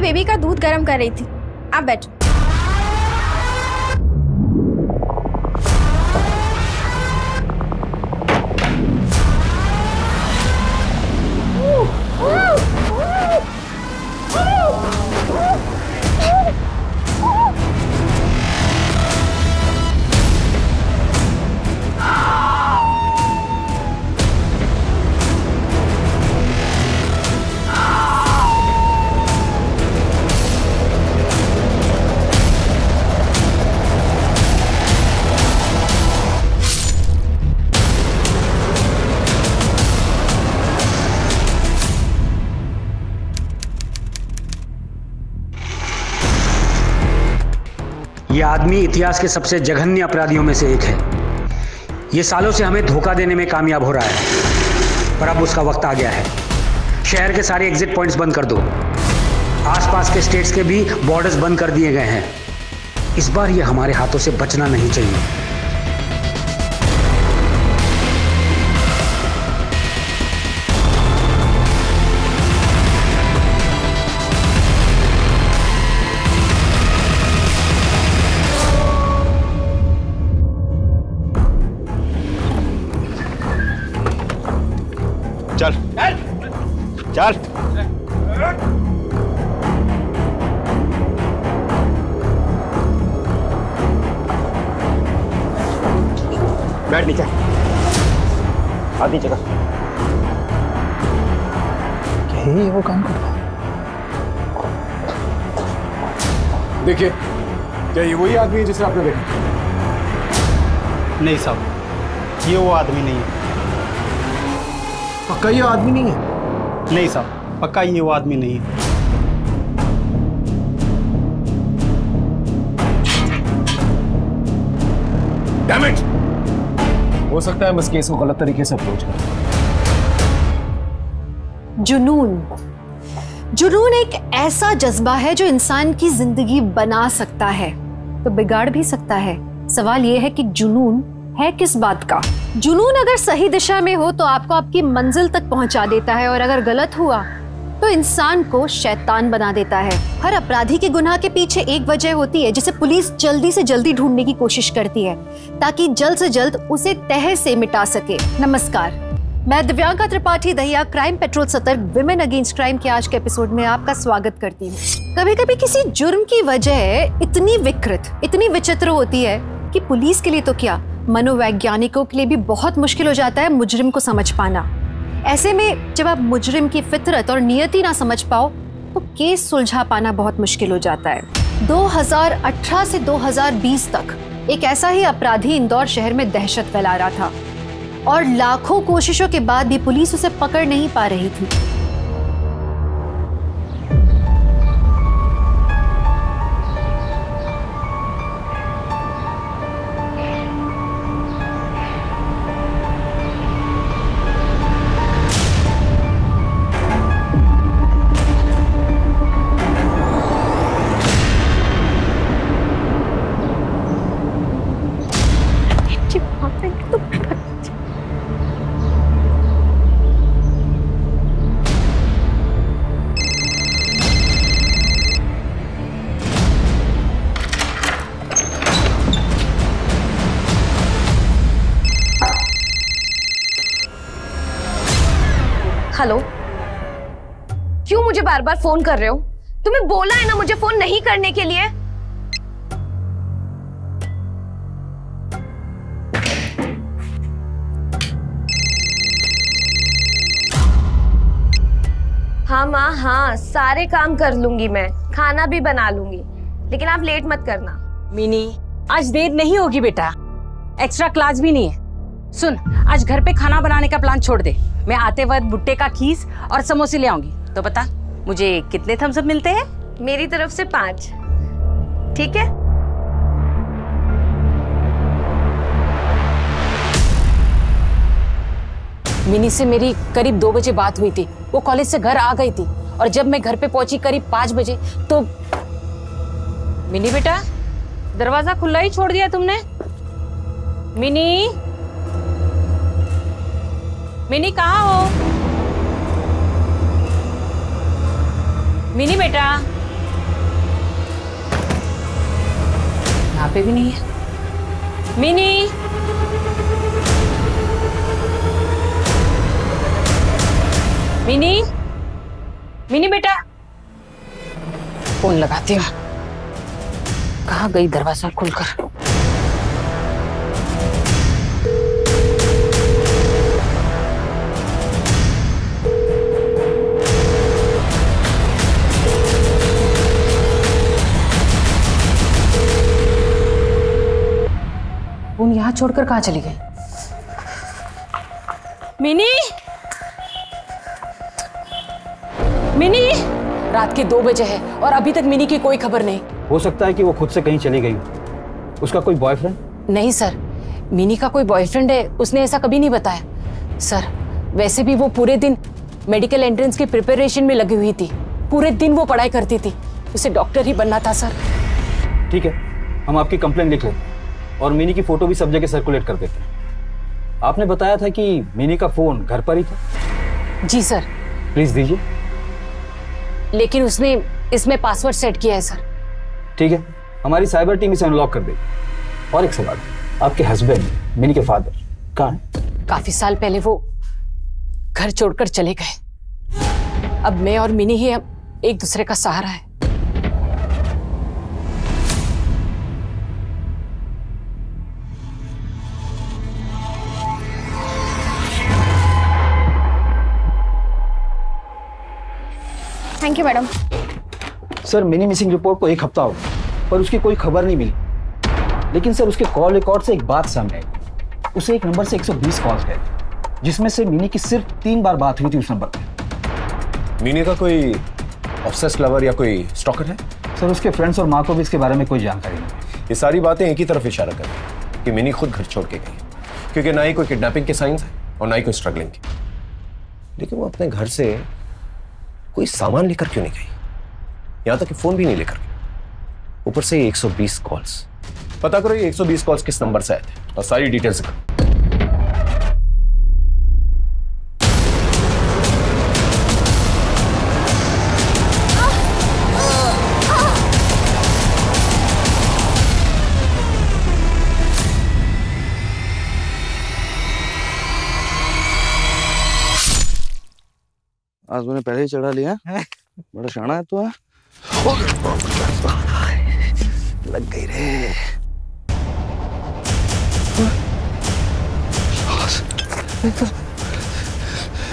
Baby का दूध गर्म कर रही थी। आप बैठो। ये आदमी इतिहास के सबसे जघन्य अपराधियों में से एक है। ये सालों से हमें धोखा देने में कामयाब हो रहा है, पर अब उसका वक्त आ गया है। शहर के सारे एग्जिट पॉइंट्स बंद कर दो। आसपास के स्टेट्स के भी बॉर्डर्स बंद कर दिए गए हैं। इस बार ये हमारे हाथों से बचना नहीं चाहिए। चल चल बैठ नीचे, आधी जगह। यही वो काम कर रहा है। देखिए, क्या ये वही आदमी है जिसे आपने देखा? नहीं साहब, ये वो आदमी नहीं है। पक्का ये आदमी नहीं है? नहीं साहब, पक्का ये वो आदमी नहीं है। Damn it! हो सकता है बस केस को गलत तरीके से अप्रोच कर। जुनून एक ऐसा जज्बा है जो इंसान की जिंदगी बना सकता है तो बिगाड़ भी सकता है। सवाल यह है कि जुनून है किस बात का? जुनून अगर सही दिशा में हो तो आपको आपकी मंजिल तक पहुंचा देता है, और अगर गलत हुआ तो इंसान को शैतान बना देता है। हर अपराधी के गुनाह के पीछे एक वजह होती है जिसे पुलिस जल्दी से जल्दी ढूंढने की कोशिश करती है ताकि जल्द से जल्द उसे तह से मिटा सके। नमस्कार, मैं दिव्यांका त्रिपाठी दहिया क्राइम पेट्रोल सतर्क विमेन अगेंस्ट क्राइम के आज के एपिसोड में आपका स्वागत करती हूँ। कभी कभी किसी जुर्म की वजह इतनी विकृत, इतनी विचित्र होती है कि पुलिस के लिए तो क्या, मनोवैज्ञानिकों के लिए भी बहुत मुश्किल हो जाता है मुजरिम को समझ पाना। ऐसे में जब आप मुजरिम की फितरत और नियति ना समझ पाओ तो केस सुलझा पाना बहुत मुश्किल हो जाता है। 2018 से 2020 तक एक ऐसा ही अपराधी इंदौर शहर में दहशत फैला रहा था और लाखों कोशिशों के बाद भी पुलिस उसे पकड़ नहीं पा रही थी। हेलो, क्यों मुझे बार बार फोन कर रहे हो? तुम्हें बोला है ना मुझे फोन नहीं करने के लिए। हाँ माँ, हाँ सारे काम कर लूंगी मैं, खाना भी बना लूंगी, लेकिन आप लेट मत करना। मिनी, आज देर नहीं होगी बेटा, एक्स्ट्रा क्लास भी नहीं है। सुन, आज घर पे खाना बनाने का प्लान छोड़ दे। मैं आते वक्त भुट्टे का खीस और समोसे ले आऊंगी। तो बता, मुझे कितने थम्स अप मिलते हैं? मेरी तरफ से 5, ठीक है? मिनी से मेरी करीब 2 बजे बात हुई थी। वो कॉलेज से घर आ गई थी और जब मैं घर पे पहुंची करीब 5 बजे तो मिनी बेटा, दरवाजा खुला ही छोड़ दिया तुमने। मिनी, मिनी कहाँ हो? मिनी बेटा, पे भी नहीं है। मिनी, मिनी, मिनी बेटा, फोन लगाती हूँ। कहाँ गई दरवाजा खोलकर? फोन यहाँ छोड़कर कहाँ चली गई? मिनी, मिनी, रात के 2 बजे है और अभी तक मिनी की कोई खबर नहीं। हो सकता है कि वो खुद से कहीं चली गई। उसका कोई बॉयफ्रेंड? नहीं सर, मिनी का कोई बॉयफ्रेंड है, उसने ऐसा कभी नहीं बताया। सर, वैसे भी वो पूरे दिन मेडिकल एंट्रेंस की प्रिपरेशन में लगी हुई थी। पूरे दिन वो पढ़ाई करती थी। उसे डॉक्टर ही बनना था सर। ठीक है, हम आपकी कंप्लेंट लिख लेते और मिनी की फोटो भी सब जगह सर्कुलेट कर देते हैं। आपने बताया था कि मिनी का फोन घर पर ही था? जी सर। प्लीज दीजिए। लेकिन उसने इसमें पासवर्ड सेट किया है सर। ठीक है, हमारी साइबर टीम इसे अनलॉक कर देगी। और एक सवाल, आपके हस्बैंड मिनी के फादर कहाँ हैं? काफी साल पहले वो घर छोड़कर चले गए। अब मैं और मिनी ही अब एक दूसरे का सहारा है। Thank you madam. Sir, mini missing report को 1 हफ्ता हो गया पर उसकी कोई खबर नहीं मिली। लेकिन सर, उसके कॉल रिकॉर्ड से एक बात सामने आई। उसे एक नंबर से 120 कॉल्स गए जिसमें से मिनी की सिर्फ 3 बार बात हुई थी उस नंबर पर। मिनी का कोई ऑब्सेस्ड लवर या कोई स्टॉकर है? सर, उसके फ्रेंड्स और माँ को भी इसके बारे में कोई जानकारी नहीं। ये सारी बातें एक ही तरफ इशारा कर रही हैं कि मिनी खुद घर छोड़ के गई, क्योंकि ना ही कोई किडनैपिंग के साइंस है और ना ही कोई स्ट्रगलिंग की। लेकिन वो अपने घर से कोई सामान लेकर क्यों नहीं गई? यहां तक कि फोन भी नहीं लेकर गई। ऊपर से 120 कॉल्स। पता करो ये 120 कॉल्स किस नंबर से आए थे और सारी डिटेल्स करो। आज मैंने पहले ही चढ़ा लिया। बड़ा शाना है तू। लग गई रे।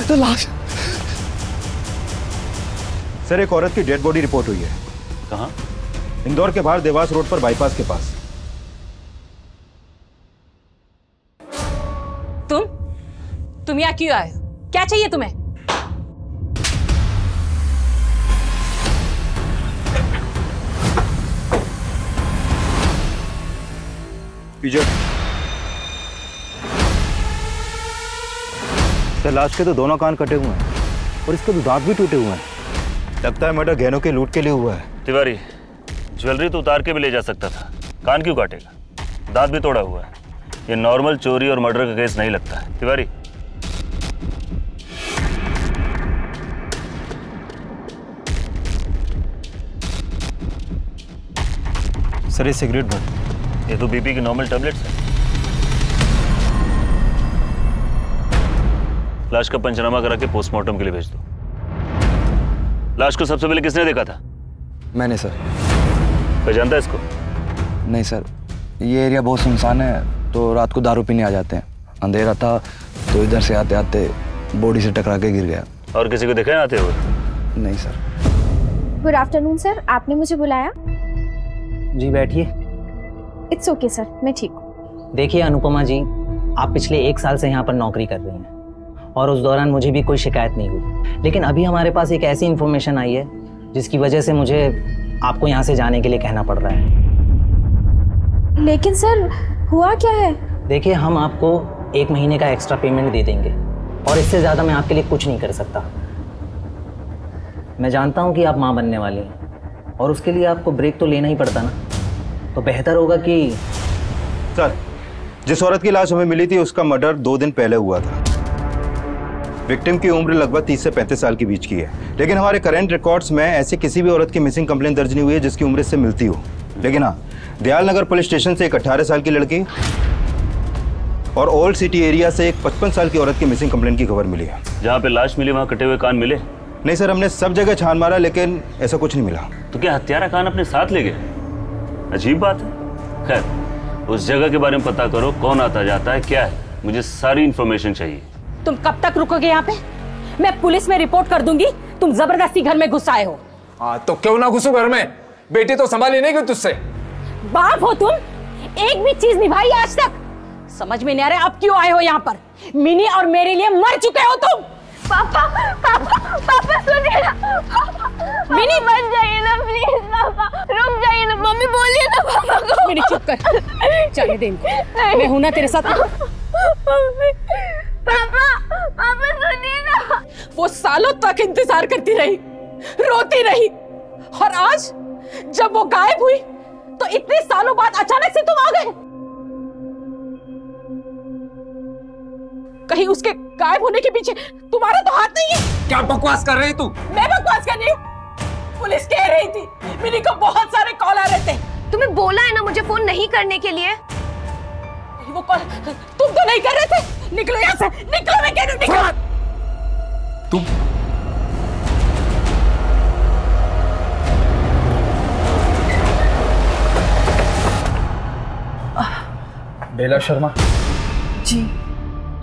तो लाश। सर, एक औरत की डेड बॉडी रिपोर्ट हुई है। कहाँ? इंदौर के बाहर देवास रोड पर बाईपास के पास। तुम यहाँ क्यों आए हो? क्या चाहिए तुम्हें? पीछे। सर, लाश के तो दोनों कान कटे हुए हैं और इसके तो दांत भी टूटे हुए हैं। लगता है मर्डर गहनों के लूट के लिए हुआ है। तिवारी, ज्वेलरी तो उतार के भी ले जा सकता था, कान क्यों काटेगा? दांत भी तोड़ा हुआ है। ये नॉर्मल चोरी और मर्डर का केस नहीं लगता है। तिवारी, सर, ये सिगरेट भर। ये तो बीपी की नॉर्मल टैबलेट्स है। लाश का पंचनामा करा के पोस्टमार्टम के लिए भेज दो। लाश को सबसे पहले किसने देखा था? मैंने सर। पहचानता है इसको? नहीं सर, ये एरिया बहुत सुनसान है तो रात को दारू पीने आ जाते हैं। अंधेरा था तो इधर से आते आते बॉडी से टकरा के गिर गया। और किसी को देखा है आते हुए? नहीं सर। गुड आफ्टरनून सर, आपने मुझे बुलाया? जी बैठिए। इट्स ओके सर, मैं ठीक हूँ। देखिए अनुपमा जी, आप पिछले 1 साल से यहाँ पर नौकरी कर रही हैं और उस दौरान मुझे भी कोई शिकायत नहीं हुई। लेकिन अभी हमारे पास एक ऐसी इन्फॉर्मेशन आई है जिसकी वजह से मुझे आपको यहाँ से जाने के लिए कहना पड़ रहा है। लेकिन सर, हुआ क्या है? देखिए, हम आपको 1 महीने का एक्स्ट्रा पेमेंट दे देंगे और इससे ज़्यादा मैं आपके लिए कुछ नहीं कर सकता। मैं जानता हूँ कि आप माँ बनने वाली हैं और उसके लिए आपको ब्रेक तो लेना ही पड़ता ना, तो बेहतर होगा कि। सर, जिस औरत की लाश हमें मिली थी उसका मर्डर 2 दिन पहले हुआ था। विक्टिम की उम्र लगभग 30 से 35 साल के बीच की है। लेकिन हमारे करंट रिकॉर्ड्स में ऐसे किसी भी औरत की मिसिंग कंप्लेंट दर्ज नहीं हुई है जिसकी उम्र इससे मिलती हो। लेकिन हाँ, दयाल नगर पुलिस स्टेशन से एक 18 साल की लड़की और ओल्ड सिटी एरिया से एक 55 साल की औरत की मिसिंग कंप्लेंट की खबर मिली है। जहाँ पे लाश मिली वहाँ कटे हुए कान मिले? नहीं सर, हमने सब जगह छान मारा लेकिन ऐसा कुछ नहीं मिला। तो क्या हत्यारा कान अपने साथ ले गए? अजीब बात है। खैर, उस जगह के बारे में पता करो, कौन आता जाता है, क्या है, मुझे सारी इंफॉर्मेशन चाहिए। तुम कब तक रुकोगे यहाँ पे? मैं पुलिस में रिपोर्ट कर दूंगी, तुम जबरदस्ती घर में घुस आए हो। हाँ तो क्यों ना घुसू घर में, बेटी तो संभाली नहीं गई तुझसे। बाप हो तुम, एक भी चीज निभाई आज तक? समझ में नहीं आ रहा अब क्यों आए हो यहाँ पर? मिनी और मेरे लिए मर चुके हो तुम। पापा पापा पापा सुनिए ना, मिनी बच जाइए ना प्लीज, पापा रुक जाइए ना, मम्मी बोलिए ना पापा को। मिनी चुप कर, चले दे, मैं हूं ना तेरे साथ। पापा पापा सुनिए ना। वो सालों तक इंतजार करती रही, रोती रही, और आज जब वो गायब हुई तो इतने सालों बाद अचानक से तुम आ गए। कहीं उसके गायब होने के पीछे तुम्हारा तो हाथ नहीं है? क्या बकवास कर रही तू? मैं बकवास कर रही हूँ? पुलिस कह रही थी मिनी को बहुत सारे कॉल आ रहे थे। तुम्हें बोला है ना मुझे फोन नहीं करने के लिए। वो कॉल तुम तो नहीं कर रहे थे। निकलो यहाँ से, निकलो, मैं कह रही हूँ निकलो। तुम बेला शर्मा जी।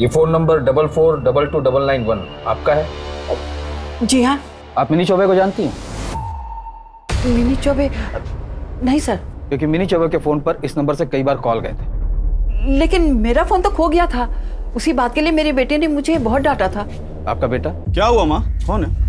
ये फोन नंबर 44222991 आपका है? जी हाँ। आप मिनी चौबे को जानती हैं? मिनी चौबे? नहीं सर। क्योंकि मिनी चौबे के फोन पर इस नंबर से कई बार कॉल गए थे। लेकिन मेरा फोन तो खो गया था, उसी बात के लिए मेरे बेटे ने मुझे बहुत डांटा था। आपका बेटा? क्या हुआ माँ, कौन है?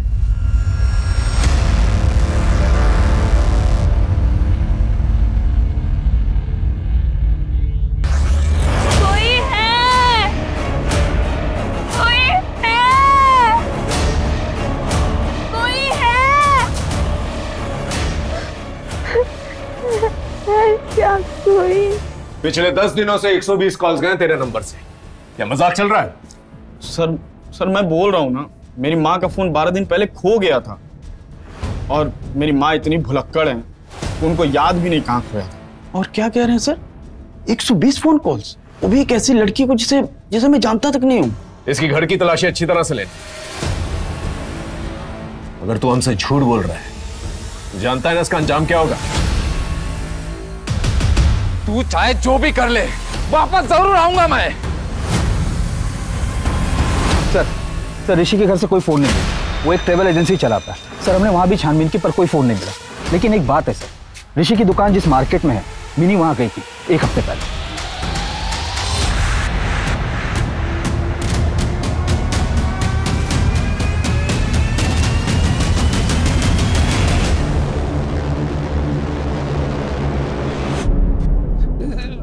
पिछले 10 दिनों से 120 कॉल्स गए तेरे नंबर से। क्या मजाक चल रहा है? सर मैं बोल रहा हूँ ना, मेरी माँ का फोन 12 दिन पहले खो गया था और मेरी माँ इतनी भुलक्कड़ है, उनको याद भी नहीं कहाँ खोया था। और क्या कह रहे हैं सर, 120 फोन कॉल्स, वो भी एक ऐसी लड़की को जिसे मैं जानता तक नहीं हूँ। इसकी घर की तलाशी अच्छी तरह से ले। अगर तू हमसे झूठ बोल रहा है, जानता है ना इसका अंजाम क्या होगा? तू चाहे जो भी कर ले, वापस जरूर आऊंगा मैं। सर ऋषि के घर से कोई फोन नहीं मिला, वो एक ट्रैवल एजेंसी चलाता है। सर हमने वहां भी छानबीन की पर कोई फोन नहीं मिला। लेकिन एक बात है सर, ऋषि की दुकान जिस मार्केट में है, मिनी वहां गई थी 1 हफ्ते पहले।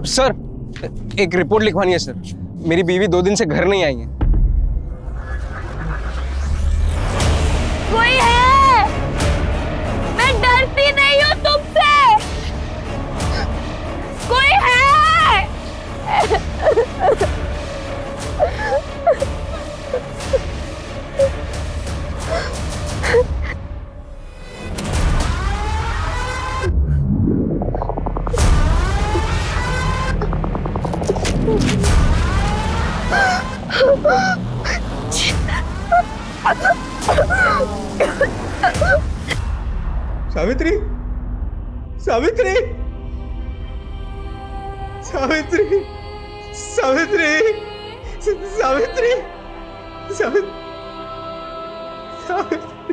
सर एक रिपोर्ट लिखवानी है सर, मेरी बीवी 2 दिन से घर नहीं आई है। कोई है? मैं डरती नहीं हूँ तुमसे। कोई है? सावित्री, सावित्री, सावित्री, सावित्री, सावित्री, सावित्री।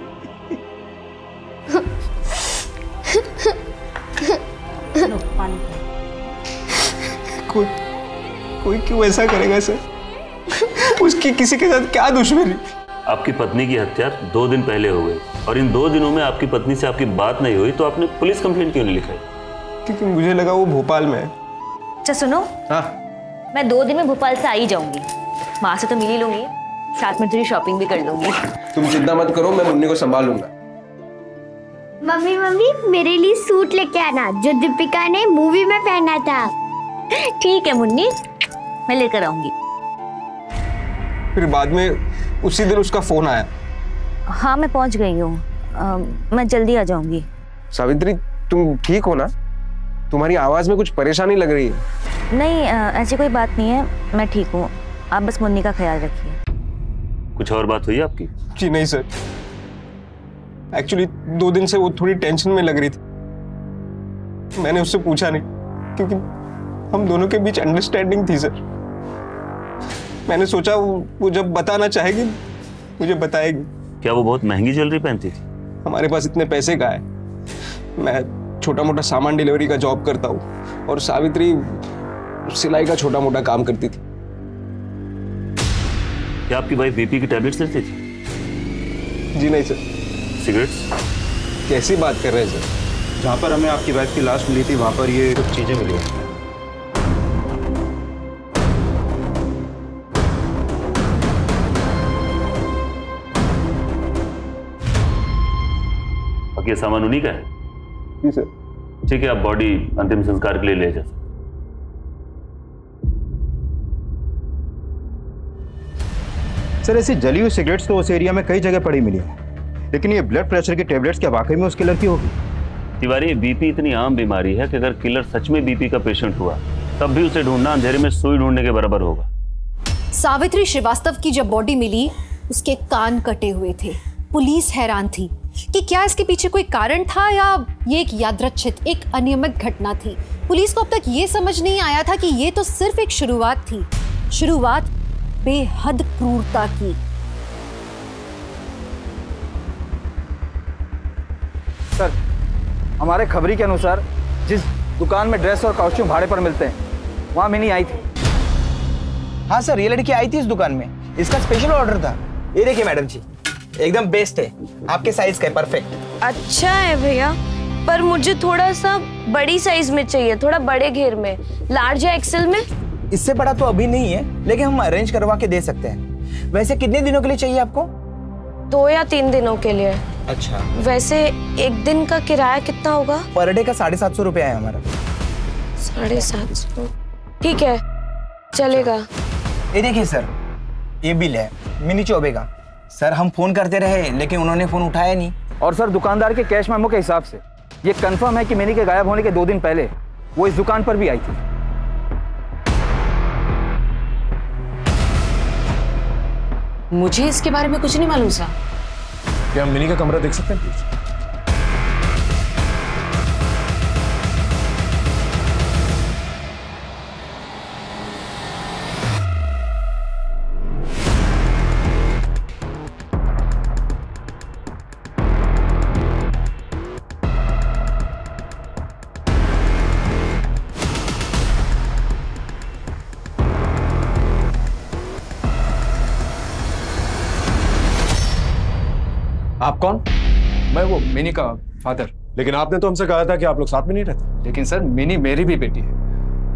कोई क्यों ऐसा करेगा सर? उसकी किसी के साथ क्या दुश्मनी? आपकी पत्नी की हत्या 2 दिन पहले हो गई और इन 2 दिनों में आपकी पत्नी से आपकी बात नहीं हुई, तो आपने पुलिस कंप्लेंट क्यों नहीं लिखाई? क्योंकि मुझे लगा वो भोपाल में है। अच्छा सुनो, हाँ, मैं 2 दिन में भोपाल से आ ही जाऊंगी। माँ से तो मिल ही लूंगी, साथ में थोड़ी शॉपिंग भी कर लूंगी। तुम चिंता मत करो, मैं मुन्नी को संभाल लूंगा। मम्मी मेरे लिए सूट लेके आना जो दीपिका ने मूवी में पहना था। ठीक है मुन्नी, मैं लेकर आऊंगी। फिर बाद में उसी दिन उसका फोन आया। हाँ मैं पहुंच गई हूँ, मैं जल्दी आ जाऊंगी। सावित्री तुम ठीक हो ना? तुम्हारी आवाज में कुछ परेशानी लग रही है। नहीं ऐसी कोई बात नहीं है, मैं ठीक हूँ। आप बस मुन्नी का ख्याल रखिए। कुछ और बात हुई आपकी? जी नहीं सर, एक्चुअली 2 दिन से वो थोड़ी टेंशन में लग रही थी। मैंने उससे पूछा नहीं क्योंकि हम दोनों के बीच अंडरस्टैंडिंग थी सर। मैंने सोचा वो जब बताना चाहेगी मुझे बताएगी। क्या वो बहुत महंगी ज्वेलरी पहनती थी? हमारे पास इतने पैसे कहाँ है। मैं छोटा मोटा सामान डिलीवरी का जॉब करता हूँ और सावित्री सिलाई का छोटा मोटा काम करती थी। क्या आपकी वाइफ बीपी की टैबलेट्स लेती थी? जी नहीं सर। सिगरेट्स? कैसी बात कर रहे हैं सर? जहाँ पर हमें आपकी वाइफ की लाश मिली थी वहाँ पर ये कुछ चीजें मिली हैं। ये सामान उन्हीं का है? जी सर। ठीक है, आप बॉडी अंतिम संस्कार के लिए ले जा सकते। सर ऐसी जली हुई सिगरेट्स तो उस एरिया में कई जगह पड़ी मिली है, लेकिन ये ब्लड प्रेशर की टेबलेट्स क्या वाकई में उस किलर की होगी? तिवारी, बीपी इतनी आम बीमारी है कि अगर किलर सच में बीपी का पेशेंट हुआ तब भी उसे ढूंढना अंधेरे में सुई ढूंढने के बराबर होगा। सावित्री श्रीवास्तव की जब बॉडी मिली उसके कान कटे हुए थे। पुलिस हैरान थी कि क्या इसके पीछे कोई कारण था या ये एक यादृच्छिक, एक अनियमित घटना थी। पुलिस को अब तक ये समझ नहीं आया था कि ये तो सिर्फ एक शुरुआत थी, शुरुआत बेहद क्रूरता की। सर, हमारे खबरी के अनुसार जिस दुकान में ड्रेस और कॉस्ट्यूम भाड़े पर मिलते हैं वहां मिनी आई थी। हाँ सर, ये लड़की आई थी इस दुकान में, इसका स्पेशल ऑर्डर था। ये देखिए मैडम जी, एकदम बेस्ट है, आपके साइज का है, परफेक्ट। अच्छा है भैया, पर मुझे थोड़ा सा बड़ी साइज में चाहिए, थोड़ा बड़े घेर में, लार्ज या एक्सेल में। इससे बड़ा तो अभी नहीं है, लेकिन हम अरेंज करवा के दे सकते हैं। वैसे कितने दिनों के लिए चाहिए आपको? 2 या 3 दिनों के लिए। अच्छा, वैसे एक दिन का किराया कितना होगा? पर डे का 750 रुपया है हमारा। 750, ठीक है, चलेगा। ये देखिए सर, ये बिल है मिनी चौबे का। सर हम फोन करते रहे लेकिन उन्होंने फोन उठाया नहीं। और सर दुकानदार के कैश मेमो के हिसाब से ये कंफर्म है कि मिनी के गायब होने के 2 दिन पहले वो इस दुकान पर भी आई थी। मुझे इसके बारे में कुछ नहीं मालूम सा। क्या हम मिनी का कमरा देख सकते हैं प्लीज? आप कौन? मैं वो मिनी का फादर। लेकिन आपने तो हमसे कहा था कि आप लोग साथ में नहीं रहते। लेकिन सर मिनी मेरी भी बेटी है,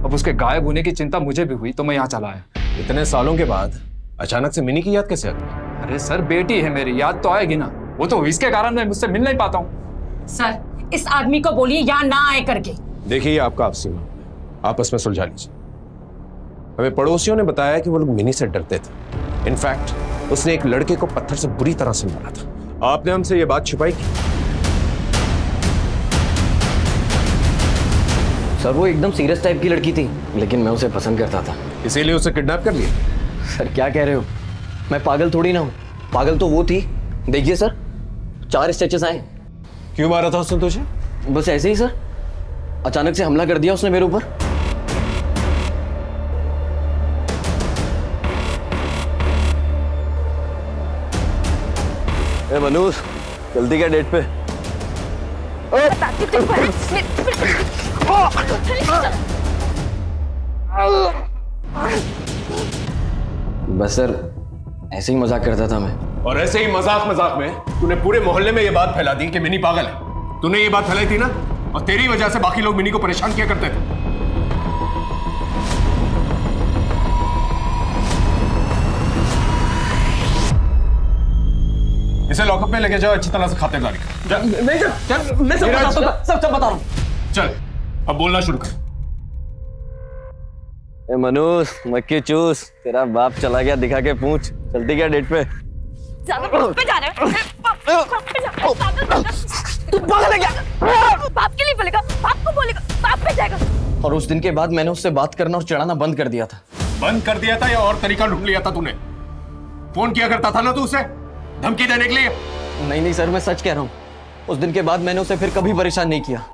अब उसके गायब होने की चिंता मुझे भी हुई तो मैं यहाँ चला आया। इतने सालों के बाद अचानक से मिनी की याद कैसे आ गई? अरे सर बेटी है मेरी, याद तो आएगी ना। वो तो इसके कारण मैं मुझसे मिल नहीं पाता हूँ। सर इस आदमी को बोलिए यहाँ ना आए करके। देखिए ये आपका आपसी मामला, आपस में सुलझा लीजिए। हमें पड़ोसियों ने बताया कि वो लोग मिनी से डरते थे। इनफैक्ट उसने एक लड़के को पत्थर से बुरी तरह से मारा था। आपने हमसे ये बात छुपाई की? सर वो एकदम सीरियस टाइप की लड़की थी, लेकिन मैं उसे पसंद करता था, इसीलिए उसे किडनैप कर लिया। सर क्या कह रहे हो? मैं पागल थोड़ी ना हूँ, पागल तो वो थी। देखिए सर 4 स्टिचेस आए। क्यों मारा था उसने तुझे? बस ऐसे ही सर, अचानक से हमला कर दिया उसने मेरे ऊपर। ए मनोज, जल्दी क्या डेट पे? बस सर ऐसे ही मजाक करता था मैं। और ऐसे ही मजाक मजाक में तूने पूरे मोहल्ले में ये बात फैला दी कि मिनी पागल है। तूने ये बात फैलाई थी ना, और तेरी वजह से बाकी लोग मिनी को परेशान किया करते थे। इसे लॉकअप में लेके जाओ, अच्छी तरह से खातिरदारी कर। नहीं सर, मैं सब बताता हूँ, सब बता रहा हूँ। चल अब बोलना शुरू कर। ए मनोज मक्खी चूस, तेरा बाप चला गया दिखा के पूछ। चलती क्या डेट पे? ज्यादा पे जा रहे हैं। तू पागल है क्या? बाप के लिए बोलेगा, बाप को बोलेगा, बाप पे जाएगा। और उस दिन के बाद मैंने उससे बात करना और चढ़ाना बंद कर दिया था। बंद कर दिया था या और तरीका ढूंढ लिया था तूने? फोन किया करता था ना तू उसे धमकी देने के लिए? नहीं सर, मैं सच कह रहा हूँ। उस दिन के बाद मैंने उसे फिर कभी परेशान नहीं किया।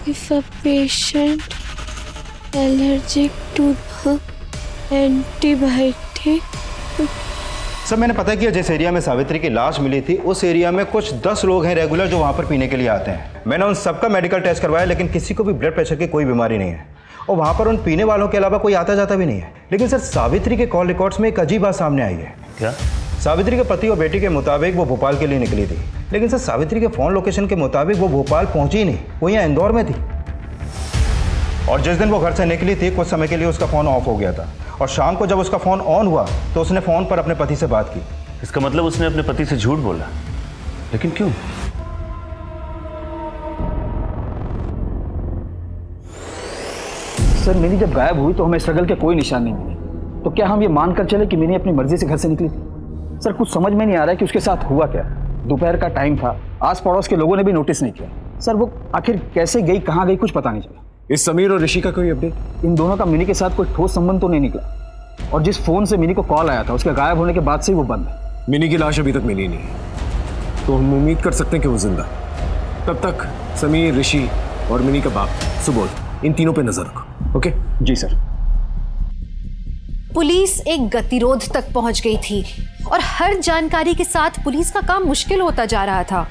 If a patient allergic to the antibiotic. Sir मैंने पता किया जिस एरिया में सावित्री की लाश मिली थी उस एरिया में कुछ 10 लोग हैं रेगुलर जो वहाँ पर पीने के लिए आते हैं। मैंने उन सबका मेडिकल टेस्ट करवाया लेकिन किसी को भी ब्लड प्रेशर की कोई बीमारी नहीं है और वहाँ पर उन पीने वालों के अलावा कोई आता जाता भी नहीं है। लेकिन सर सावित्री के कॉल रिकॉर्ड्स में एक अजीब बात सामने आई है। क्या? सावित्री के पति और बेटी के मुताबिक वो भोपाल के लिए निकली थी, लेकिन सर सावित्री के फोन लोकेशन के मुताबिक वो भोपाल पहुंची ही नहीं, वो यहाँ इंदौर में थी। और जिस दिन वो घर से निकली थी कुछ समय के लिए उसका फोन ऑफ हो गया था और शाम को जब उसका फोन ऑन हुआ तो उसने फोन पर अपने पति से बात की। इसका मतलब उसने अपने पति से झूठ बोला, लेकिन क्यों? सर मिनी जब गायब हुई तो हमें स्ट्रगल के कोई निशान नहीं मिले, तो क्या हम ये मानकर चले कि मिनी अपनी मर्जी से घर से निकली थी? सर कुछ समझ में नहीं आ रहा है कि उसके साथ हुआ क्या। दोपहर का टाइम था, आस पड़ोस के लोगों ने भी नोटिस नहीं किया। सर वो आखिर कैसे गई, कहाँ गई, कुछ पता नहीं चला। इस समीर और ऋषि का कोई अपडेट? इन दोनों का मिनी के साथ कोई ठोस संबंध तो नहीं निकला और जिस फोन से मिनी को कॉल आया था उसके गायब होने के बाद से ही वो बंद है। मिनी की लाश अभी तक मिली नहीं, तो हम उम्मीद कर सकते हैं कि वो जिंदा। तब तक समीर, ऋषि और मिनी का बाप सुबोध, इन तीनों पे नजर रखो। ओके? जी सर। पुलिस एक गतिरोध तक पहुंच गई थी और हर जानकारी के साथ पुलिस का काम मुश्किल होता जा रहा था।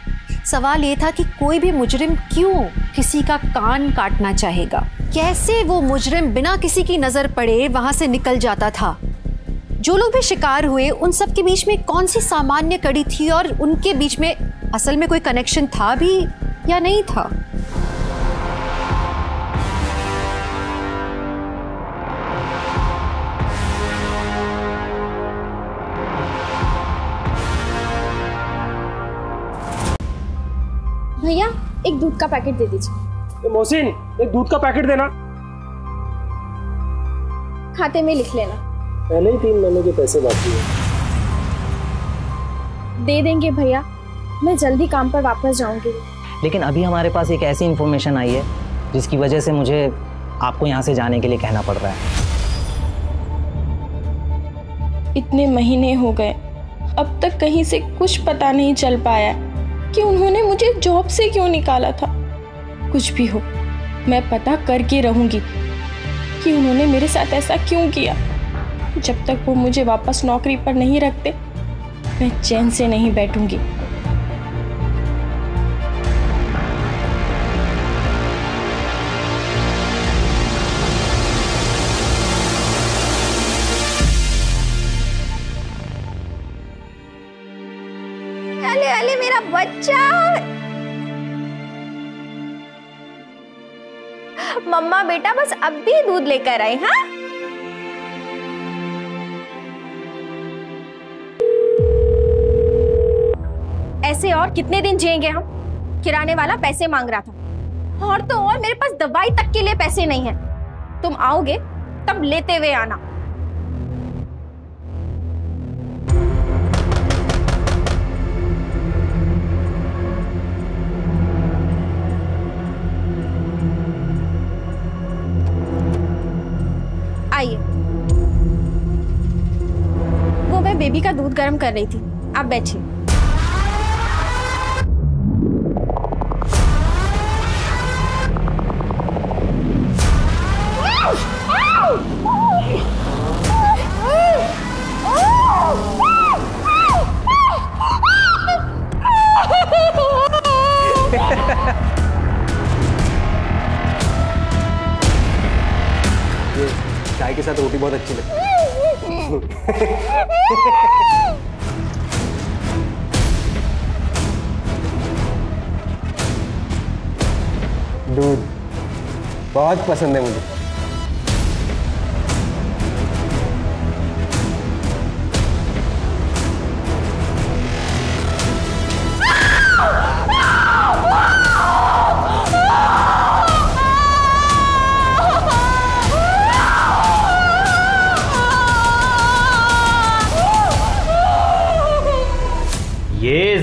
सवाल ये था कि कोई भी मुजरिम क्यों किसी का कान काटना चाहेगा? कैसे वो मुजरिम बिना किसी की नजर पड़े वहां से निकल जाता था? जो लोग भी शिकार हुए उन सब के बीच में कौन सी सामान्य कड़ी थी और उनके बीच में असल में कोई कनेक्शन था भी या नहीं था? भैया एक दूध का पैकेट दे दीजिए। मोहसिन एक दूध का पैकेट देना। खाते में लिख लेना। पहले ही 3 महीने के पैसे बाकी हैं। दे देंगे भैया, मैं जल्दी काम पर वापस जाऊंगी। लेकिन अभी हमारे पास एक ऐसी इंफॉर्मेशन आई है जिसकी वजह से मुझे आपको यहाँ से जाने के लिए कहना पड़ रहा है। इतने महीने हो गए, अब तक कहीं से कुछ पता नहीं चल पाया कि उन्होंने मुझे जॉब से क्यों निकाला था। कुछ भी हो, मैं पता करके रहूंगी कि उन्होंने मेरे साथ ऐसा क्यों किया। जब तक वो मुझे वापस नौकरी पर नहीं रखते, मैं चैन से नहीं बैठूंगी। अले अले मेरा बच्चा। मम्मा बेटा बस अब भी दूध लेकर आए। हाँ ऐसे और कितने दिन जिएंगे हम? किराने वाला पैसे मांग रहा था और तो और मेरे पास दवाई तक के लिए पैसे नहीं है। तुम आओगे तब लेते हुए आना। आइए। वो मैं बेबी का दूध गर्म कर रही थी, आप बैठिए। चाय के साथ रोटी बहुत अच्छी लगती है। दूध बहुत पसंद है मुझे।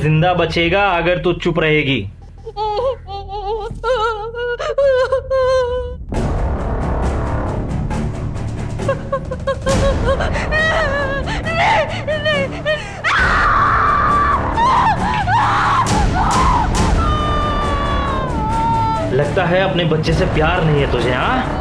जिंदा बचेगा अगर तू चुप रहेगी। लगता है अपने बच्चे से प्यार नहीं है तुझे, हाँ?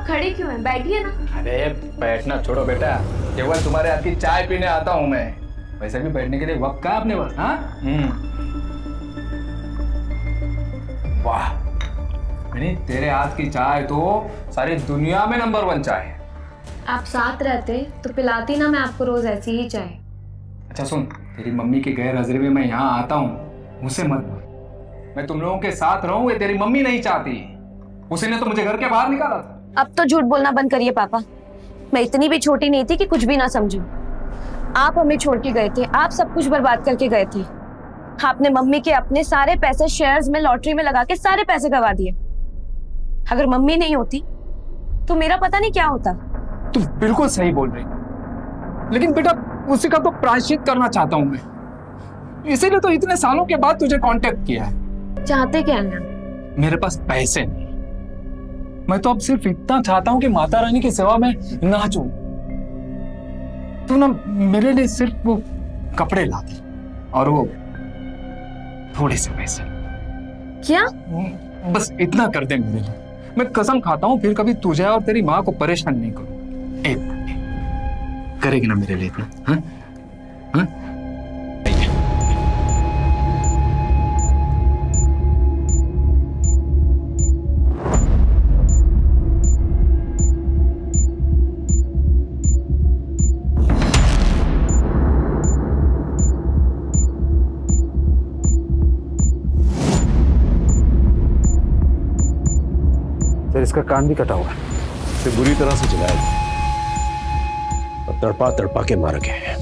खड़े क्यों हैं? बैठिए ना। अरे बैठना छोड़ो बेटा, केवल तुम्हारे हाथ की चाय पीने आता हूँ मैं। वैसे भी बैठने के लिए वक्त कहाँ अपने पास? हाँ? वाह मनी, तेरे हाथ की चाय तो सारी दुनिया में नंबर 1 चाय है। आप साथ रहते तो पिलाती ना मैं आपको रोज ऐसी ही चाय। अच्छा सुन, तेरी मम्मी के गैर हाजिरी में मैं यहाँ आता हूँ, मुझसे मत बोल। मैं तुम लोगों के साथ रहूं ये तेरी मम्मी नहीं चाहती। उसी ने तो मुझे घर के बाहर निकाला था। अब तो झूठ बोलना बंद करिए पापा। मैं इतनी भी छोटी नहीं थी कि कुछ भी ना समझूं। आप हमें छोड़ के गए थे, आप सब कुछ बर्बाद करके गए थे। आपने मम्मी के अपने सारे पैसे शेयर्स में, लॉटरी में लगा के सारे पैसे गवा दिए। अगर मम्मी नहीं होती तो मेरा पता नहीं क्या होता। तुम बिल्कुल सही बोल रही, लेकिन बेटा उसी का तो प्रायश्चित करना चाहता हूं मैं। इसीलिए तो इतने सालों के बाद तुझे कांटेक्ट किया है। चाहते क्या है? मेरे पास पैसे नहीं, मैं तो अब सिर्फ इतना चाहता हूं कि माता रानी की सेवा में नाचूं। तू ना मेरे लिए सिर्फ वो कपड़े ला दे और वो थोड़े से पैसे। क्या? बस इतना कर दे मेरे लिए। मैं कसम खाता हूं फिर कभी तुझे और तेरी माँ को परेशान नहीं करूं। करेगी ना मेरे लिए इतना? हाँ? हाँ? इसका कान भी कटा हुआ है। इसे बुरी तरह से जलाया गया और तड़पा तड़पा के मारा गया है।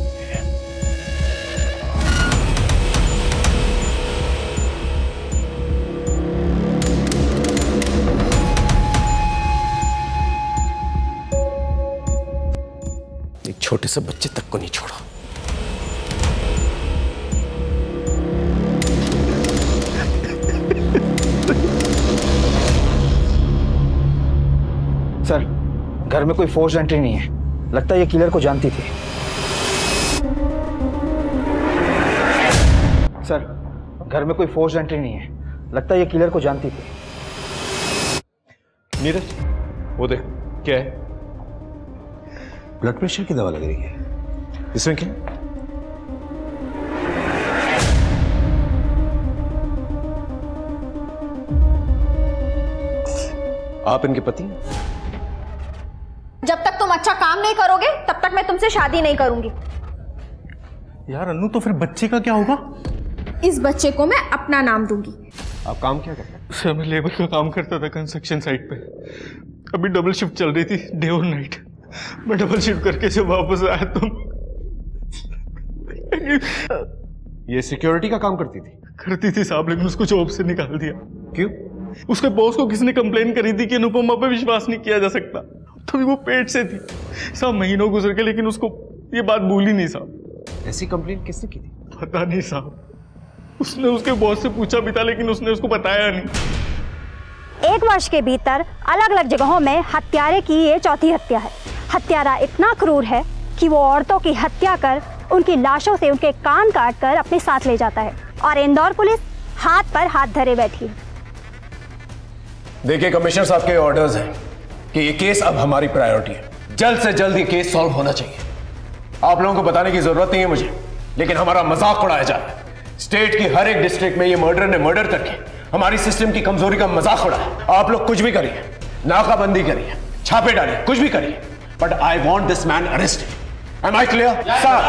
एक छोटे से बच्चे तक को नहीं छोड़ा। सर, घर में कोई फोर्स एंट्री नहीं है। लगता है ये किलर को जानती थी। सर, घर में कोई फोर्स एंट्री नहीं है। लगता है ये किलर को जानती थी। नीरज, वो देख क्या है? ब्लड प्रेशर की दवा लग रही है। इसमें क्या? आप इनके पति? जब तक तुम अच्छा काम नहीं करोगे तब तक मैं तुमसे शादी नहीं करूंगी। यार अन्नू, तो फिर बच्चे का क्या होगा? इस बच्चे को मैं अपना नाम दूंगी। आप काम क्या करते हैं? सर, मैं लेबर का काम करता था कंस्ट्रक्शन साइट पे। अभी डबल शिफ्ट चल रही थी, डे और नाइट। मैं डबल शिफ्ट करके जब वापस आया तो ये सिक्योरिटी का काम करती थी? करती थी साहब, लेकिन उसको जॉब से निकाल दिया। क्यों? उसके बॉस को किसी ने कंप्लेन करी थी कि अनुपमा पे विश्वास नहीं किया जा सकता। तभी वो पेट से थी साहब। महीनों गुजर गए लेकिन उसको ये बात भूली नहीं साहब। ऐसी कंप्लेन किसने की थी? पता नहीं साहब। उसने उसके बॉस से पूछा भी था लेकिन उसने उसको बताया नहीं। 1 वर्ष के भीतर अलग अलग जगहों में हत्यारे की ये चौथी हत्या है। हत्यारा इतना क्रूर है कि वो औरतों की हत्या कर उनकी लाशों से उनके कान काट कर अपने साथ ले जाता है और इंदौर पुलिस हाथ पर हाथ धरे बैठी है। देखिए कमिश्नर साहब के ऑर्डर्स हैं कि ये केस अब हमारी प्रायोरिटी है। जल्द से जल्द ये केस सॉल्व होना चाहिए। आप लोगों को बताने की जरूरत नहीं है मुझे, लेकिन हमारा मजाक उड़ाया जा रहा है। स्टेट की हर एक डिस्ट्रिक्ट में ये मर्डर ने मर्डर करके हमारी सिस्टम की कमजोरी का मजाक उड़ाया। आप लोग कुछ भी करिए, नाकाबंदी करिए, छापे डालिए, कुछ भी करिए, but I want this man arrested. Am I clear? Sir,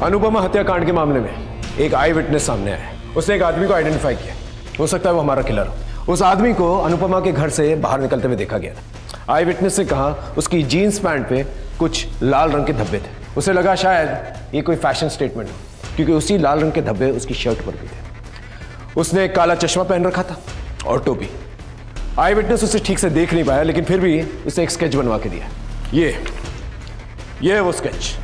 Anupama हत्याकांड के मामले में एक आई विटनेस सामने आया है। उसने एक आदमी को आइडेंटिफाई किया। हो सकता है वो हमारा किलर हो। उस आदमी को अनुपमा के घर से बाहर निकलते हुए देखा गया था। आई विटनेस ने कहा उसकी जीन्स पैंट पे कुछ लाल रंग के धब्बे थे। उसे लगा शायद ये कोई फैशन स्टेटमेंट हो, क्योंकि उसी लाल रंग के धब्बे उसकी शर्ट पर भी थे। उसने एक काला चश्मा पहन रखा था और टोपी। आई विटनेस उसे ठीक से देख नहीं पाया, लेकिन फिर भी उसे एक स्केच बनवा के दिया। ये है वो स्केच।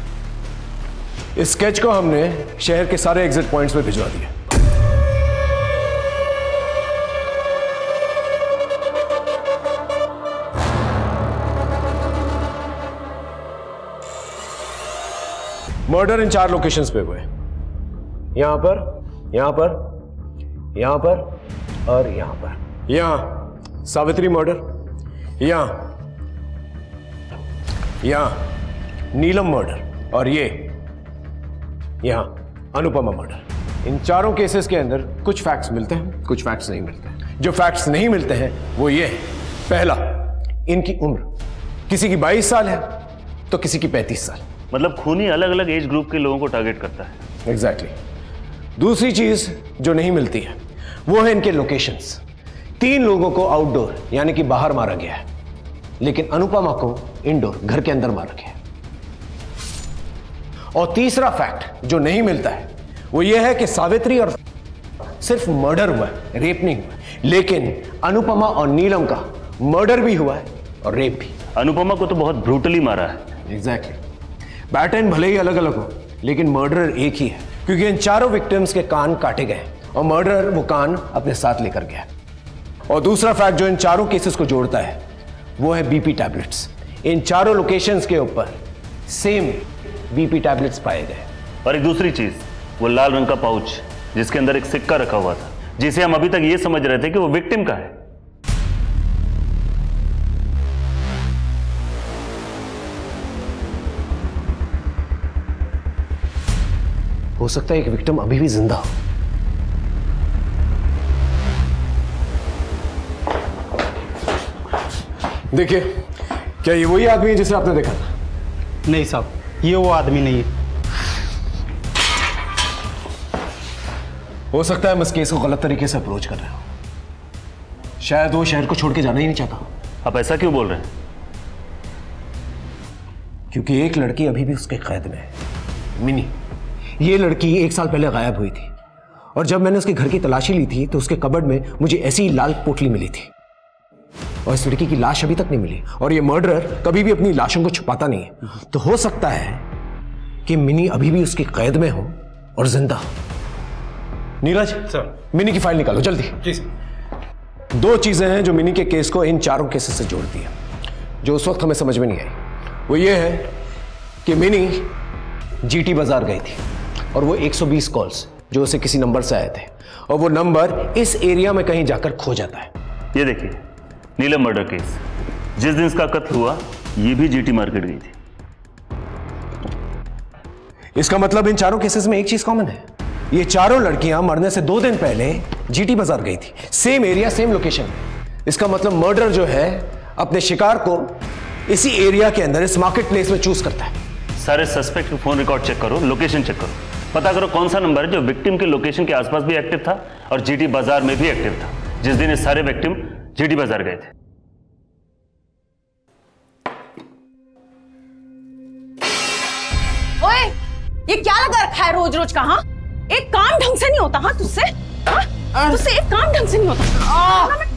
इस स्केच को हमने शहर के सारे एग्जिट पॉइंट्स पे भिजवा दिया। मर्डर इन 4 लोकेशंस पे हुए। यहां पर, यहां पर, यहां पर और यहां पर। यहां सावित्री मर्डर, यहां नीलम मर्डर और यहां अनुपमा मर्डर। इन चारों केसेस के अंदर कुछ फैक्ट्स मिलते हैं, कुछ फैक्ट्स नहीं मिलते हैं। जो फैक्ट्स नहीं मिलते हैं वो ये है, पहला, इनकी उम्र किसी की 22 साल है तो किसी की 35 साल। मतलब खूनी अलग अलग एज ग्रुप के लोगों को टारगेट करता है। एग्जैक्टली। दूसरी चीज जो नहीं मिलती है वो है इनके लोकेशंस। 3 लोगों को आउटडोर यानी कि बाहर मारा गया है, लेकिन अनुपमा को इंडोर घर के अंदर मारा गया है। और तीसरा फैक्ट जो नहीं मिलता है वो ये है कि सावित्री और सिर्फ मर्डर हुआ है, रेप नहीं हुआ, लेकिन अनुपमा और नीलम का मर्डर भी हुआ है और रेप भी। अनुपमा को तो बहुत ब्रूटली मारा है। एग्जैक्टली। पैटर्न भले ही अलग अलग हो, लेकिन मर्डरर एक ही है, क्योंकि इन चारों विक्टिम्स के कान काटे गए और मर्डरर वो कान अपने साथ लेकर गया। और दूसरा फैक्ट जो इन चारों केसेस को जोड़ता है वो है बीपी टैबलेट्स। इन चारों लोकेशंस के ऊपर सेम बीपी टैबलेट्स पाए गए। और एक दूसरी चीज, वो लाल रंग का पाउच जिसके अंदर एक सिक्का रखा हुआ था, जिसे हम अभी तक ये समझ रहे थे कि वो विक्टिम का है। हो सकता है एक विक्टिम अभी भी जिंदा हो। देखिए, क्या ये वही आदमी है जिसे आपने देखा था? नहीं साहब, ये वो आदमी नहीं है। हो सकता है मैं इस केस को गलत तरीके से अप्रोच कर रहा हूं। शायद वो शहर को छोड़ के जाना ही नहीं चाहता। आप ऐसा क्यों बोल रहे हैं? क्योंकि एक लड़की अभी भी उसके कैद में है, मिनी। ये लड़की 1 साल पहले गायब हुई थी, और जब मैंने उसके घर की तलाशी ली थी तो उसके कबर्ड में मुझे ऐसी लाल पोटली मिली थी, और इस लड़की की लाश अभी तक नहीं मिली। और ये मर्डरर कभी भी अपनी लाशों को छुपाता नहीं है, तो हो सकता है कि मिनी अभी भी उसकी कैद में हो और जिंदा हो। नीरज सर, मिनी की फाइल निकालो जल्दी। जी सर। 2 चीजें हैं जो मिनी के केस को इन चारों केसेस से जोड़ती है, जो उस वक्त हमें समझ में नहीं आई। वो ये है कि मिनी जीटी बाजार गई थी, और वो 120 कॉल्स जो उसे किसी नंबर से आए थे, और वो नंबर इस एरिया में कहीं जाकर खो जाता है। ये देखिए, नीलम मर्डर केस, जिस दिन इसका कत्ल हुआ ये भी जीटी मार्केट गई थी। इसका मतलब इन चारों केसेस में एक चीज कॉमन है, ये चारों लड़कियां मरने से 2 दिन पहले जीटी बाजार गई थी, सेम एरिया सेम लोकेशन। इसका मतलब मर्डर जो है अपने शिकार को इसी एरिया के अंदर इस मार्केट प्लेस में चूज करता है। सारे सस्पेक्ट के फोन रिकॉर्ड चेक करो, लोकेशन चेक करो, पता करो कौन सा नंबर है जो विक्टिम के लोकेशन के आसपास भी एक्टिव था और जीटी बाजार में भी एक्टिव था, जिस दिन ये सारे विक्टिम जीटी बाजार गए थे। ओए, ये क्या लगा रखा है रोज रोज का? हाँ, एक काम ढंग से नहीं होता। हाँ, तुझसे तुझसे एक काम ढंग से नहीं होता।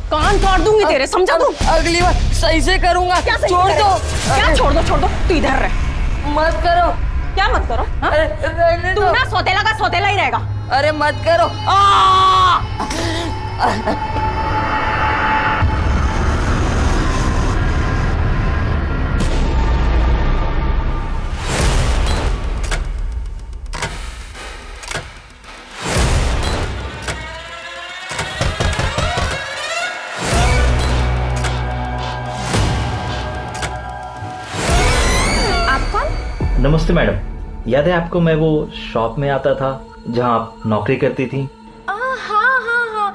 कान काट दूंगी तेरे, समझा तू? अगली बार सही से करूंगा। क्या सही छोड़ दो। क्या छोड़ दो? छोड़ दो, तू इधर रह। मत करो। क्या मत करो? तू ना सौतेला का सौतेला ही रहेगा। अरे मत करो। नमस्ते मैडम, याद है आपको मैं वो शॉप में आता था जहां आप नौकरी करती थी? हाँ,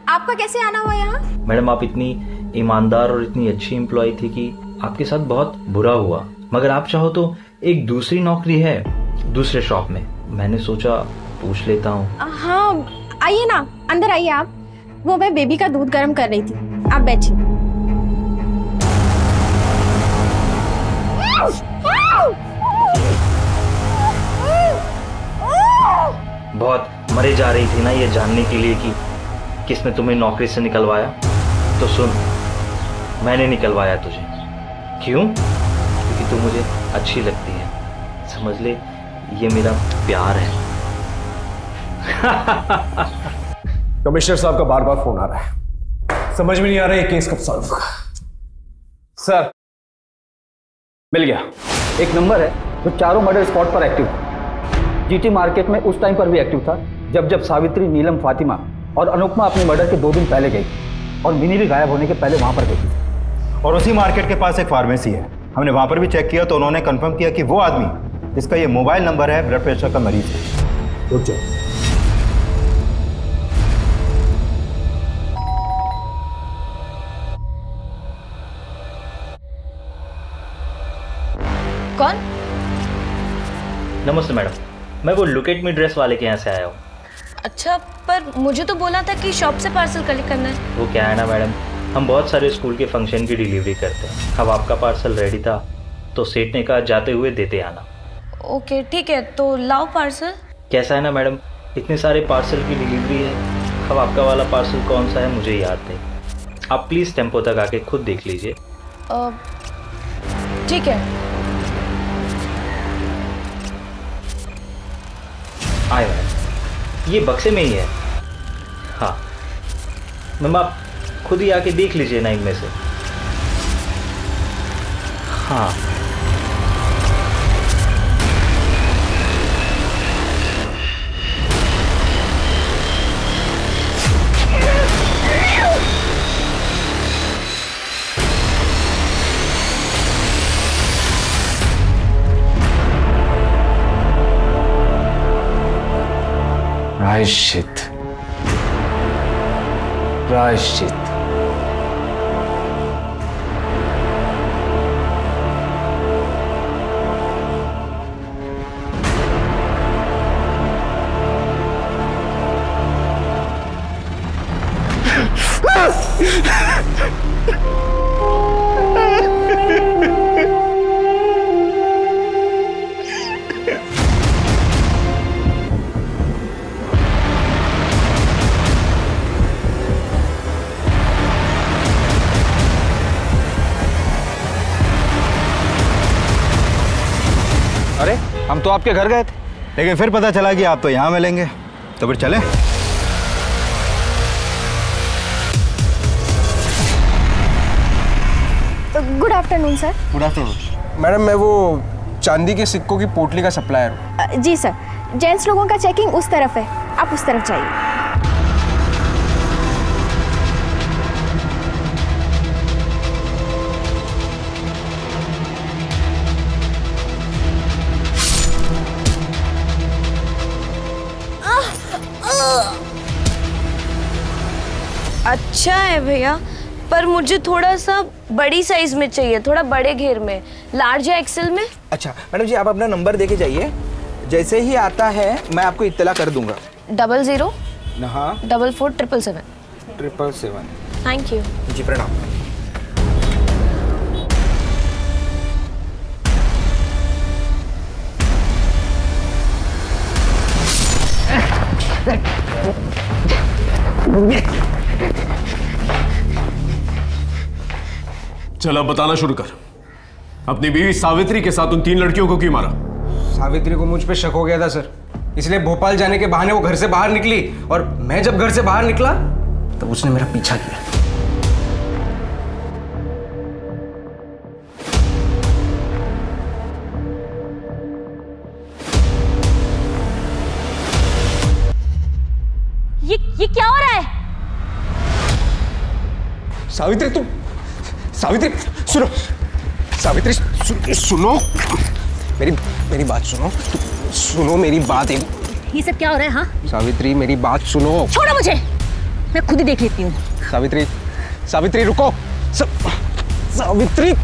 आपका कैसे आना हुआ यहाँ? मैडम, आप इतनी ईमानदार और इतनी अच्छी एम्प्लॉय थी कि आपके साथ बहुत बुरा हुआ, मगर आप चाहो तो एक दूसरी नौकरी है दूसरे शॉप में, मैंने सोचा पूछ लेता हूँ। हाँ आइए ना, अंदर आइए आप। वो मैं बेबी का दूध गर्म कर रही थी, आप बैठिए। बहुत मरे जा रही थी ना ये जानने के लिए कि किसने तुम्हें नौकरी से निकलवाया। तो सुन, मैंने निकलवाया तुझे। क्यों? क्योंकि तू मुझे अच्छी लगती है, समझ ले, ये मेरा प्यार है। कमिश्नर साहब का बार बार फोन आ रहा है, समझ में नहीं आ रहा है केस कब सॉल्व होगा। सर मिल गया, एक नंबर है जो चारों मर्डर स्पॉट पर एक्टिव था। जीटी मार्केट में उस टाइम पर भी एक्टिव था जब सावित्री, नीलम, फातिमा और अनुपमा अपने मर्डर के 2 दिन पहले गई और मिनी भी गायब होने के पहले वहां पर गई थी। और उसी मार्केट के पास एक फार्मेसी है, हमने वहां पर भी चेक किया तो उन्होंने कंफर्म किया कि वो आदमी जिसका ये मोबाइल नंबर है ब्लड प्रेशर का मरीज है। रुक जाओ। कौन? नमस्ते मैडम, मैं वो लुक एट मी ड्रेस वाले के यहाँ से आया हूँ। अच्छा, पर मुझे तो बोला था कि शॉप से पार्सल कलेक्ट करना है। वो क्या है ना मैडम, हम बहुत सारे स्कूल के फंक्शन की डिलीवरी करते हैं। अब आपका पार्सल रेडी था तो सेठ ने कहा जाते हुए देते आना। ओके ठीक है, तो लाओ पार्सल। कैसा है ना मैडम, इतने सारे पार्सल की डिलीवरी है, अब आपका वाला पार्सल कौन सा है मुझे याद नहीं। आप प्लीज़ टेम्पो तक आके खुद देख लीजिए। ठीक है। आए मैडम, ये बक्से में ही है। हाँ मैम, आप खुद ही आके देख लीजिए ना इनमें से। हाँ प्रायश्चित, प्रायश्चित। अरे हम तो आपके घर गए थे, लेकिन फिर पता चला कि आप तो यहाँ मिलेंगे, तो फिर चलें। Good afternoon sir. Good afternoon madam, मैं वो चांदी के सिक्कों की पोटली का सप्लायर हूँ। जी सर, जेंट्स लोगों का चेकिंग उस तरफ है, आप उस तरफ जाइए। अच्छा है भैया, पर मुझे थोड़ा सा बड़ी साइज में चाहिए, थोड़ा बड़े घेर में, लार्ज या एक्सेल में। अच्छा मैडम जी, आप अपना नंबर देके जाइए, जैसे ही आता है मैं आपको इत्तला कर दूंगा। 00 हाँ 44 777 777। थैंक यू जी प्रणाम। चल अब बताना शुरू कर, अपनी बीवी सावित्री के साथ उन 3 लड़कियों को क्यों मारा? सावित्री को मुझ पे शक हो गया था सर, इसलिए भोपाल जाने के बहाने वो घर से बाहर निकली, और मैं जब घर से बाहर निकला तब उसने मेरा पीछा किया। ये क्या हो रहा है? सावित्री तुम, सावित्री सुनो, सावित्री सुनो, मेरी बात सुनो, सुनो मेरी बात। ये सब क्या हो रहा है? हाँ सावित्री मेरी बात सुनो। छोड़ो मुझे, मैं खुद ही देख लेती हूँ। सावित्री, सावित्री रुको, सावित्री।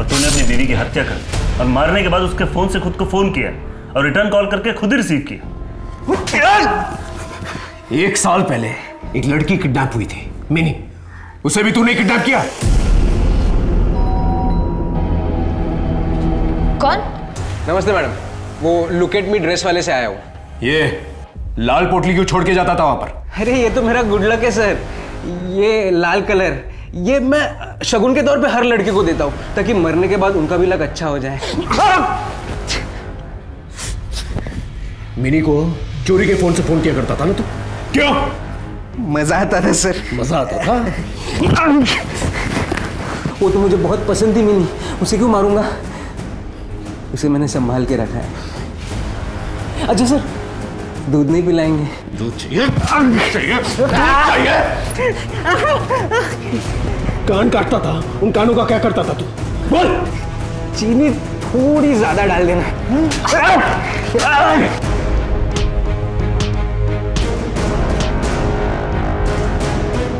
और तूने अपनी बीवी की हत्या कर दी और मारने के बाद उसके फोन से खुद को फोन किया और रिटर्न कॉल करके खुद ही रिसीव किया। 1 साल पहले एक लड़की किडनैप हुई थी, मिनी। उसे भी तूने किडनैप किया। कौन? नमस्ते मैडम, वो लुक एट मी ड्रेस वाले से आया हूँ। ये लाल पोटली क्यों छोड़ के जाता था वहां पर? अरे ये तो मेरा गुड लक है सर, ये लाल कलर ये मैं शगुन के तौर पे हर लड़के को देता हूँ ताकि मरने के बाद उनका भी लक अच्छा हो जाए। मिनी को चोरी के फोन से फोन किया करता था ना तू? क्यों? मजा आता था सर। मजा आता था? वो तो मुझे बहुत पसंद थी मिनी, उसे क्यों मारूंगा? उसे मैंने संभाल के रखा है। अच्छा सर, दूध नहीं पिलाएंगे? दूध चाहिए? कान काटता था, उन कानों का क्या करता था तू? बोल। चीनी थोड़ी ज्यादा डाल देना।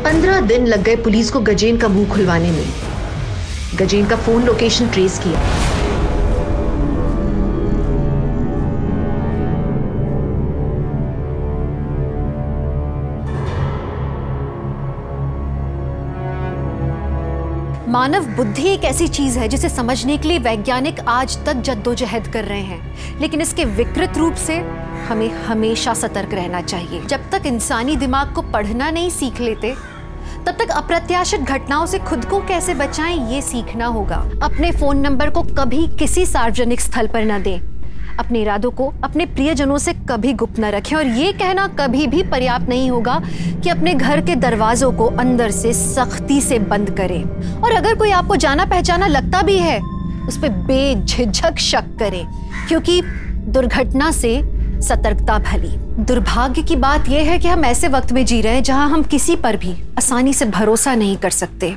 15 दिन लग गए पुलिस को गजेन का मुंह खुलवाने में। गजेन का फोन लोकेशन ट्रेस किया। मानव बुद्धि एक ऐसी चीज है जिसे समझने के लिए वैज्ञानिक आज तक जद्दोजहद कर रहे हैं, लेकिन इसके विकृत रूप से हमें हमेशा सतर्क रहना चाहिए। जब तक इंसानी दिमाग को पढ़ना नहीं सीख लेते, तब तक अप्रत्याशित घटनाओं से खुद को कैसे बचाएं ये सीखना होगा। अपने फोन नंबर को कभी किसी सार्वजनिक स्थल पर न दें। अपने इरादों को अपने प्रियजनों से कभी गुप्त न रखें और ये कहना कभी भी पर्याप्त नहीं होगा कि अपने घर के दरवाजों को अंदर से सख्ती से बंद करें। और अगर कोई आपको जाना पहचाना लगता भी है, उस पर बेझिझक शक करें, क्योंकि दुर्घटना से सतर्कता भली। दुर्भाग्य की बात यह है कि हम ऐसे वक्त में जी रहे हैं जहां हम किसी पर भी आसानी से भरोसा नहीं कर सकते।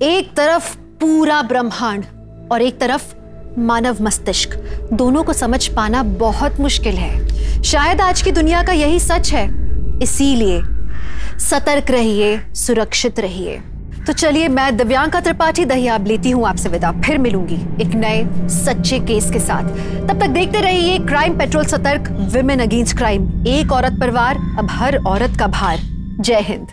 एक तरफ पूरा ब्रह्मांड और एक तरफ मानव मस्तिष्क, दोनों को समझ पाना बहुत मुश्किल है। शायद आज की दुनिया का यही सच है। इसीलिए सतर्क रहिए, सुरक्षित रहिए। तो चलिए, मैं दिव्यांका त्रिपाठी दहियाब लेती हूँ आपसे विदा। फिर मिलूंगी एक नए सच्चे केस के साथ। तब तक देखते रहिए क्राइम पेट्रोल सतर्क, विमेन अगेंस्ट क्राइम। एक औरत पर वार, अब हर औरत का भार। जय हिंद।